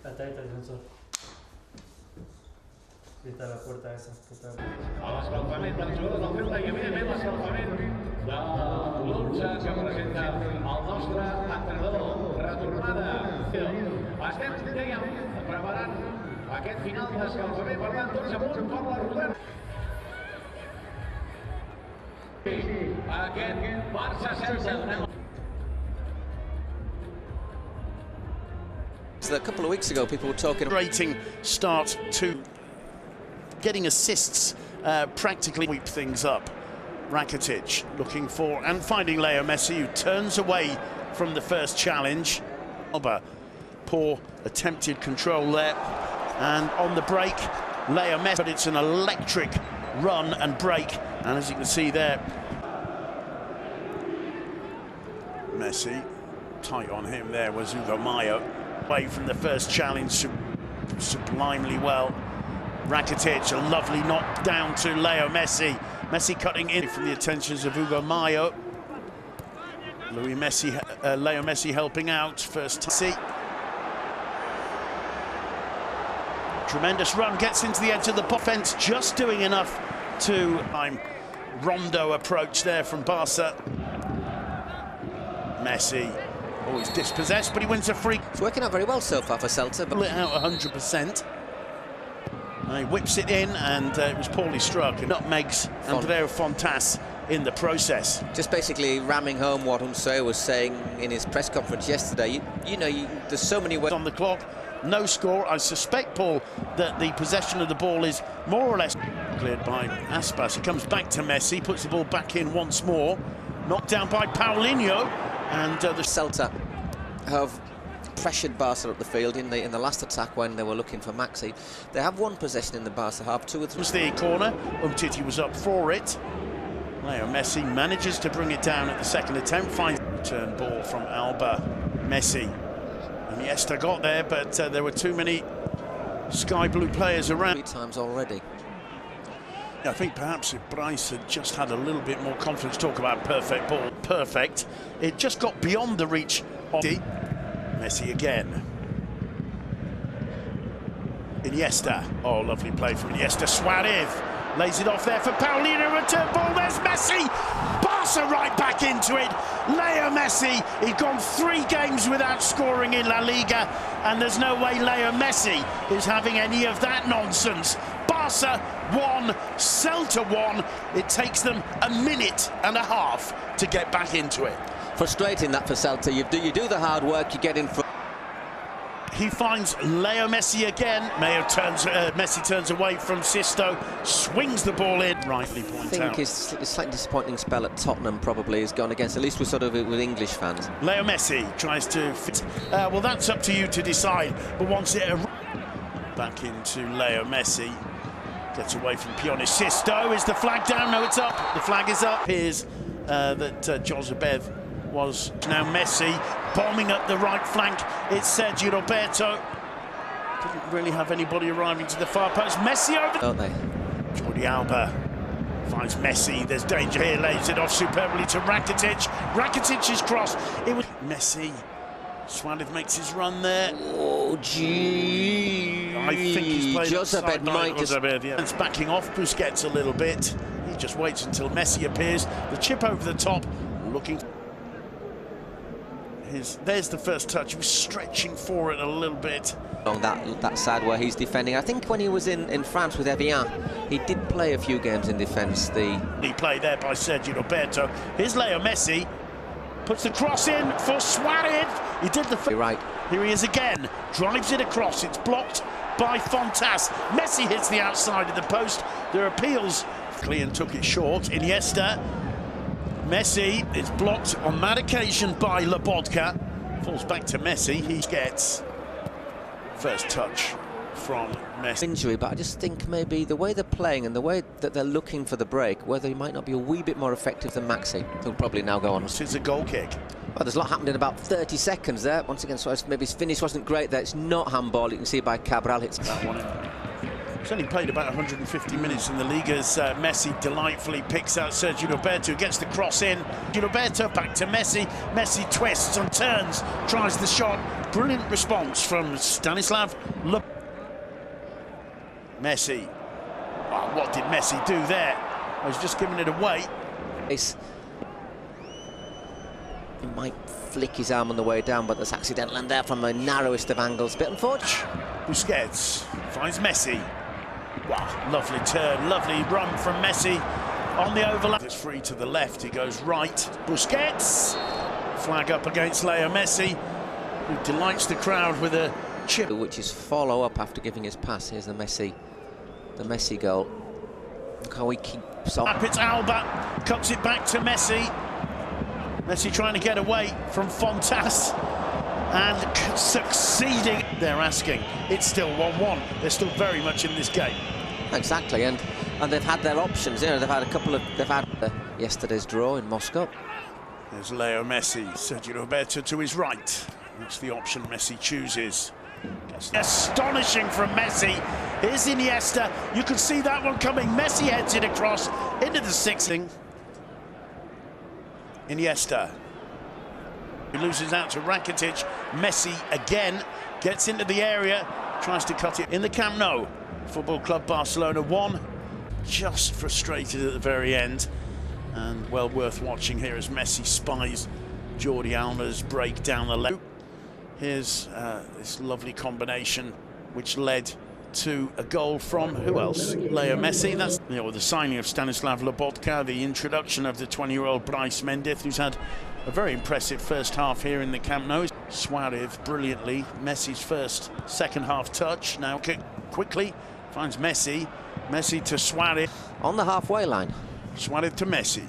Hasta ahí está el sensor. I està la puerta esa. L'escalfament dels jugadors del Celta i evidentment l'escalfament de l'11 que presenta el nostre entrenador. Retornada. Estem, dèiem, preparant aquest final d'escalfament, per tant, tots a punt per la rodada. Aquest Barça-Celta. A couple of weeks ago, people were talking rating start to getting assists, practically sweep things up. Rakitic looking for and finding Leo Messi, who turns away from the first challenge. Poor attempted control there, and on the break, Leo Messi. But it's an electric run and break, and as you can see there, Messi tight on him. There was Vigo away from the first challenge sublimely well. Rakitic, a lovely knock down to Leo Messi. Messi cutting in from the attentions of Vigo. Leo Messi helping out first time. Tremendous run, gets into the edge of the fence, just doing enough to Rondo approach there from Barca. Messi, always dispossessed, but he wins a free. It's working out very well so far for Celta, but lit out 100%. And he whips it in, and it was poorly struck. And nutmegs Andrea Fontas in the process. Just basically ramming home what Umse was saying in his press conference yesterday. You know, there's so many ways on the clock. No score. I suspect, Paul, that the possession of the ball is more or less cleared by Aspas. He comes back to Messi, puts the ball back in once more. Knocked down by Paulinho, and the Celta have pressured Barca up the field in the last attack when they were looking for Maxi. They have one possession in the Barca half, 2 or 3. Was the corner. Umtiti was up for it. Leo Messi manages to bring it down at the second attempt. Finds return ball from Alba. Messi. Iniesta got there, but there were too many sky blue players around. 3 times already. I think perhaps if Bryce had just had a little bit more confidence, talk about perfect ball, perfect. It just got beyond the reach of Messi again. Iniesta. Oh, lovely play from Iniesta. Suarez lays it off there for Paulinho. Return ball. There's Messi. Barca right back into it. Leo Messi. He'd gone 3 games without scoring in La Liga, and there's no way Leo Messi is having any of that nonsense. Barca 1, Celta 1. It takes them a minute and a half to get back into it. Frustrating that for Celta. You do the hard work, you get in front. He finds Leo Messi again. Messi turns away from Sisto, swings the ball in, rightly points out. I think his slightly disappointing spell at Tottenham probably has gone against, at least with with English fans. Leo Messi tries to fit. Well, that's up to you to decide. But once it back into Leo Messi, gets away from Pione. Sisto, is the flag down? No, it's up. The flag is up. Here's that Josebeth was now Messi bombing up the right flank. It's Sergio Roberto. Didn't really have anybody arriving to the far post. Messi over. Don't they? Jordi Alba finds Messi. There's danger here. Lays it off superbly to Rakitic. Rakitic's cross. It was Messi. Suarez makes his run there. Oh, gee. I think he's played Josebeth might just. Yeah. It's backing off Busquets a little bit. He just waits until Messi appears. The chip over the top, looking. There's the first touch. He was stretching for it a little bit. On that side where he's defending. I think when he was in France with Evian, he did play a few games in defence. He played there by Sergio Roberto. Here's Leo Messi. Puts the cross in for Suarez. He did the. You're right. Here he is again. Drives it across. It's blocked by Fontas. Messi hits the outside of the post. There are appeals. Clean took it short. Iniesta. Messi is blocked on that occasion by Lobotka. Falls back to Messi. He gets first touch from Messi. Injury, but I just think maybe the way they're playing and the way that they're looking for the break, whether he might not be a wee bit more effective than Maxi, who'll probably now go on. It's a goal kick. Well, there's a lot happened in about 30 seconds there. Once again, so maybe his finish wasn't great there. It's not handball. You can see by Cabral. It's that one. He's only played about 150 minutes in the league as Messi delightfully picks out Sergio Roberto, gets the cross in. Roberto back to Messi. Messi twists and turns, tries the shot. brilliant response from Stanislav Messi. Oh, what did Messi do there? I was just giving it away. He might flick his arm on the way down, but that's accidental, and there from the narrowest of angles. Bit unfortunate. Busquets finds Messi. Wow, lovely turn, lovely run from Messi on the overlap. It's free to the left, he goes right. Busquets, flag up against Leo Messi, who delights the crowd with a chip. Which is follow up after giving his pass. Here's the Messi goal. Look how he keeps on. It's Alba, cuts it back to Messi. Messi trying to get away from Fontas and succeeding. They're asking. It's still 1-1. They're still very much in this game. Exactly, and they've had their options. You know, they've had yesterday's draw in Moscow. There's Leo Messi, Sergio Roberto to his right. That's the option Messi chooses. Astonishing from Messi. Here's Iniesta. You can see that one coming. Messi heads it across into the sixing. Iniesta. He loses out to Rakitic. Messi again gets into the area, tries to cut it in the Camp Nou. Football Club Barcelona 1. Just frustrated at the very end, and well worth watching here as Messi spies Jordi Alba's break down the left. Here's this lovely combination which led to a goal from who else? Leo Messi. That's the signing of Stanislav Lobotka, the introduction of the 20-year-old Bryce Mendith, who's had a very impressive first half here in the Camp Nou. Suarez brilliantly. Messi's first second half touch. Now quickly finds Messi. Messi to Suarez. On the halfway line. Suarez to Messi.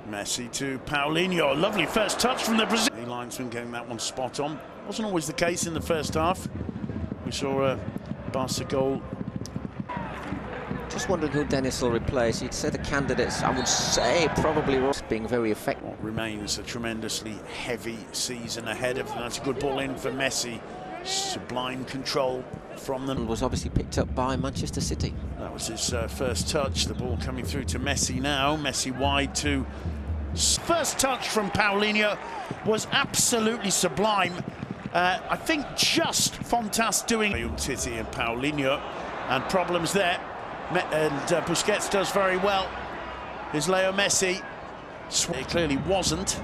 Messi to Paulinho. Lovely first touch from the Brazilian linesman, getting that one spot on. Wasn't always the case in the first half. We saw a Barca goal. Just wondering who Dennis will replace. You'd say the candidates, I would say probably Ross, being very effective. What remains a tremendously heavy season ahead of them. That's a good ball in for Messi. Sublime control from them. Was obviously picked up by Manchester City. That was his first touch. The ball coming through to Messi now. Messi wide to... First touch from Paulinho was absolutely sublime. I think just Fontas doing Titi and Paulinho, and problems there. And Busquets does very well. Here's Leo Messi. It clearly wasn't.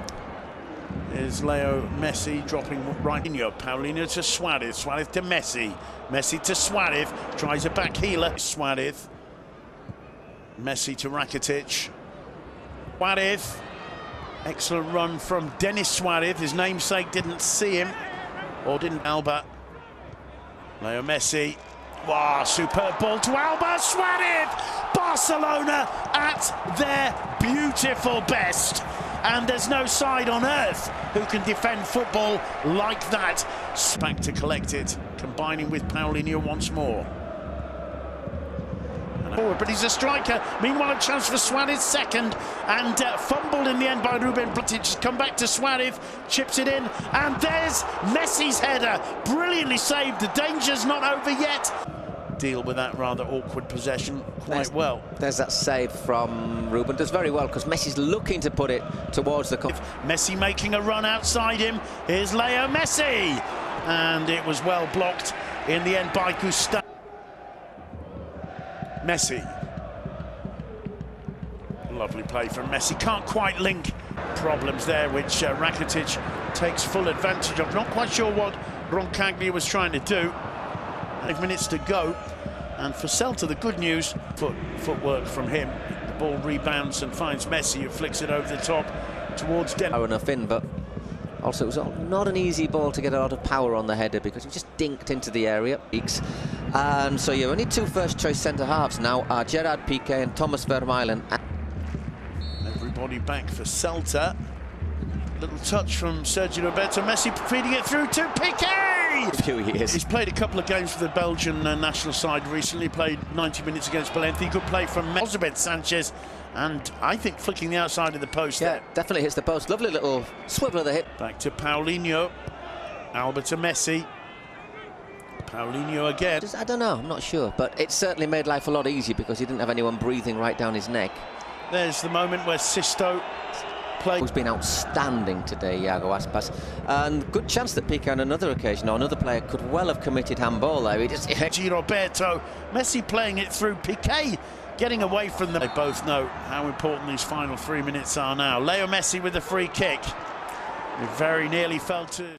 Here's Leo Messi dropping right in. Paulinho to Suarez. Suarez to Messi. Messi to Suarez. Tries a back healer. Suarez. Messi to Rakitic. Suarez. Excellent run from Denis Suarez. His namesake didn't see him. Or didn't Alba. Leo Messi. Wow, superb ball to Alba. Suarez! Barcelona at their beautiful best. And there's no side on earth who can defend football like that. Back to collect it, combining with Paulinho once more. But he's a striker. Meanwhile, a chance for Suarez second, and fumbled in the end by Ruben Bltic. Come back to Suarez, chips it in, and there's Messi's header. Brilliantly saved. The danger's not over yet. Deal with that rather awkward possession quite well. There's that save from Ruben. Does very well because Messi's looking to put it towards the... Messi making a run outside him. Here's Leo Messi, and it was well blocked in the end by Gustavo. Messi. Lovely play from Messi. Can't quite link. Problems there, which Rakitic takes full advantage of. Not quite sure what Roncaglia was trying to do. 5 minutes to go. And for Celta, the good news, footwork from him. The ball rebounds and finds Messi, who flicks it over the top towards Denver. Enough in, but also it was not an easy ball to get a lot of power on the header because it just dinked into the area. And so your only two first-choice centre-halves now are Gerard Piqué and Thomas Vermaelen. Everybody back for Celta. Little touch from Sergio Roberto. Messi feeding it through to Piqué! He's played a couple of games for the Belgian national side recently. Played 90 minutes against Valencia. Good play from Elizabeth Sanchez. And I think flicking the outside of the post there. Definitely hits the post. Lovely little swivel of the hip. Back to Paulinho. Alba to Messi. Paulinho again. I don't know, I'm not sure. But it certainly made life a lot easier because he didn't have anyone breathing right down his neck. There's the moment where Sisto play. Who's been outstanding today, Iago Aspas, and good chance that Piqué on another occasion or another player could well have committed handball there. He just Roberto, Messi playing it through, Piqué getting away from them. They both know how important these final 3 minutes are now. Leo Messi with the free kick. It very nearly fell to